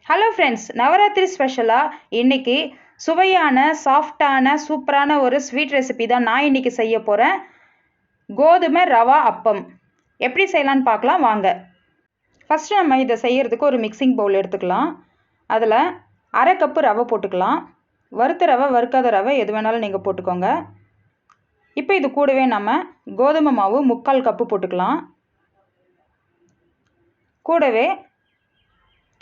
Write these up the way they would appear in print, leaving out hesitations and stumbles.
Hello friends, Navaratri ஸ்பெஷலாக இன்றைக்கி சுவையான சாஃப்டான சூப்பரான ஒரு ஸ்வீட் ரெசிபி தான் நான் இன்றைக்கி செய்ய போகிறேன். கோதுமை ரவா அப்பம் எப்படி செய்யலான்னு பார்க்கலாம் வாங்க. ஃபஸ்ட்டு நம்ம இதை செய்கிறதுக்கு ஒரு மிக்சிங் பவுல் எடுத்துக்கலாம். அதில் அரை கப்பு ரவை போட்டுக்கலாம். வறுத்த ரவை வறுக்காத ரவை எது வேணாலும் நீங்கள் போட்டுக்கோங்க. இப்போ இது கூடவே நம்ம கோதுமை மாவு 3/4 கப்பு போட்டுக்கலாம். கூடவே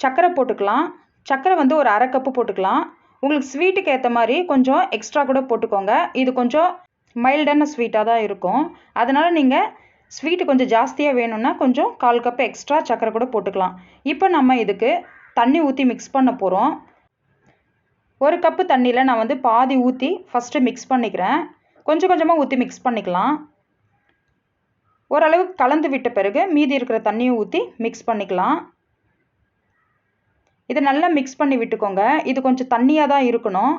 சர்க்கரை போட்டுக்கலாம். சர்க்கரை வந்து ஒரு அரை கப்பு போட்டுக்கலாம். உங்களுக்கு ஸ்வீட்டுக்கு ஏற்ற மாதிரி கொஞ்சம் எக்ஸ்ட்ரா கூட போட்டுக்கோங்க. இது கொஞ்சம் மைல்டான ஸ்வீட்டாக தான் இருக்கும். அதனால் நீங்கள் ஸ்வீட்டு கொஞ்சம் ஜாஸ்தியாக வேணும்னா கொஞ்சம் 1/4 கப்பு எக்ஸ்ட்ரா சர்க்கரை கூட போட்டுக்கலாம். இப்போ நம்ம இதுக்கு தண்ணி ஊற்றி மிக்ஸ் பண்ண போகிறோம். ஒரு கப்பு தண்ணியில் நான் வந்து பாதி ஊற்றி ஃபஸ்ட்டு மிக்ஸ் பண்ணிக்கிறேன். கொஞ்சம் கொஞ்சமாக ஊற்றி மிக்ஸ் பண்ணிக்கலாம். ஓரளவுக்கு கலந்து விட்ட பிறகு மீதி இருக்கிற தண்ணியை ஊற்றி மிக்ஸ் பண்ணிக்கலாம். இதை நல்லா மிக்ஸ் பண்ணி விட்டுக்கோங்க. இது கொஞ்சம் தண்ணியாக தான் இருக்கணும்.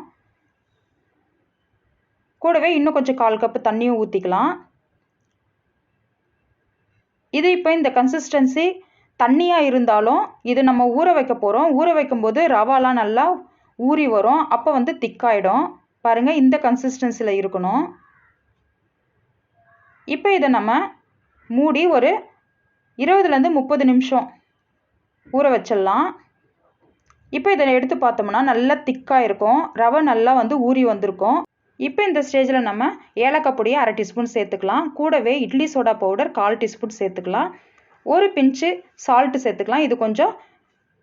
கூடவே இன்னும் கொஞ்சம் 1/4 கப்பு தண்ணியும் ஊற்றிக்கலாம். இது இப்போ இந்த கன்சிஸ்டன்சி தண்ணியாக இருந்தாலும் இது நம்ம ஊற வைக்க போகிறோம். ஊற வைக்கும்போது ரவாலாம் நல்லா ஊறி வரும். அப்போ வந்து திக்காயிடும். பாருங்கள், இந்த கன்சிஸ்டன்சியில் இருக்கணும். இப்போ இதை நம்ம மூடி ஒரு 20லேருந்து 30 நிமிஷம் ஊற வச்சிடலாம். இப்போ இதை எடுத்து பார்த்தோம்னா நல்லா திக்காக இருக்கும். ரவை நல்லா வந்து ஊறி வந்திருக்கும். இப்போ இந்த ஸ்டேஜில் நம்ம ஏலக்காய் பொடியை 1/2 டீஸ்பூன் சேர்த்துக்கலாம். கூடவே இட்லி சோடா பவுடர் 1/4 டீஸ்பூன் சேர்த்துக்கலாம். ஒரு பிஞ்சு சால்ட்டு சேர்த்துக்கலாம். இது கொஞ்சம்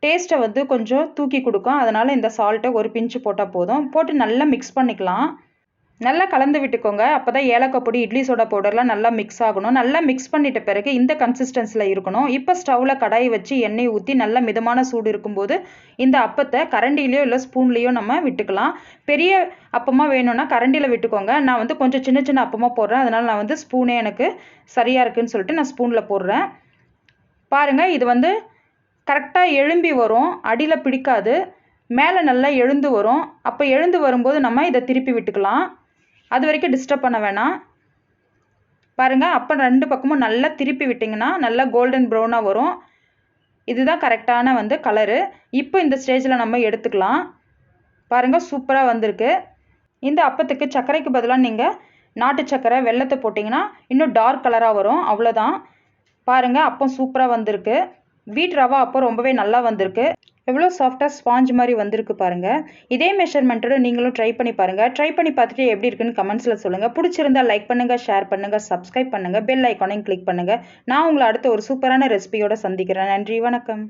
டேஸ்ட்டை வந்து கொஞ்சம் தூக்கி கொடுக்கும். அதனால் இந்த சால்ட்டை ஒரு பிஞ்சு போட்டால் போதும். போட்டு நல்லா மிக்ஸ் பண்ணிக்கலாம். நல்லா கலந்து விட்டுக்கோங்க. அப்போ தான் ஏலக்காய் பொடி இட்லி சோடா பவுடர்லாம் நல்லா மிக்ஸ் ஆகணும். நல்லா மிக்ஸ் பண்ணிட்ட பிறகு இந்த கன்சிஸ்டன்சியில் இருக்கணும். இப்போ ஸ்டவ்வில் கடாய் வச்சு எண்ணெய் ஊற்றி நல்லா மிதமான சூடு இருக்கும்போது இந்த அப்பத்தை கரண்டிலையோ இல்லை ஸ்பூன்லேயோ நம்ம விட்டுக்கலாம். பெரிய அப்பமாக வேணும்னா கரண்டியில் விட்டுக்கோங்க. நான் வந்து கொஞ்சம் சின்ன சின்ன அப்பமாக போடுறேன். அதனால் நான் வந்து ஸ்பூனே எனக்கு சரியாக இருக்குதுன்னு சொல்லிட்டு நான் ஸ்பூனில் போடுறேன். பாருங்கள், இது வந்து கரெக்டாக எழும்பி வரும். அடியில் பிடிக்காது, மேலே நல்லா எழுந்து வரும். அப்போ எழுந்து வரும்போது நம்ம இதை திருப்பி விட்டுக்கலாம். அது வரைக்கும் டிஸ்டர்ப் பண்ண வேணாம். பாருங்கள், அப்போ 2 பக்கமும் நல்லா திருப்பி விட்டிங்கன்னா நல்லா கோல்டன் ப்ரௌனாக வரும். இதுதான் கரெக்டான வந்து கலரு. இப்போ இந்த ஸ்டேஜில் நம்ம எடுத்துக்கலாம். பாருங்கள், சூப்பராக வந்திருக்கு. இந்த அப்பத்துக்கு சர்க்கரைக்கு பதிலாக நீங்கள் நாட்டு சர்க்கரை வெல்லத்தை போட்டிங்கன்னா இன்னும் டார்க் கலராக வரும். அவ்வளோதான். பாருங்கள், அப்போ சூப்பராக வந்திருக்கு. வீட் ரவா அப்போ ரொம்பவே நல்லா வந்திருக்கு. எவ்வளோ சாஃப்டாக ஸ்பாஞ்ச் மாதிரி வந்திருக்கு பாருங்கள். இதே மெஷர்மெண்ட்டோட நீங்களும் ட்ரை பண்ணி பாருங்கள். ட்ரை பண்ணி பார்த்துட்டு எப்படி இருக்குன்னு கமெண்ட்ஸில் சொல்லுங்கள். பிடிச்சிருந்தால் லைக் பண்ணுங்கள், ஷேர் பண்ணுங்கள், சப்ஸ்கிரைப் பண்ணுங்கள், பெல் ஐக்கானையும் கிளிக் பண்ணுங்கள். நான் உங்களை அடுத்த ஒரு சூப்பரான ரெசிபியோடு சந்திக்கிறேன். நன்றி, வணக்கம்.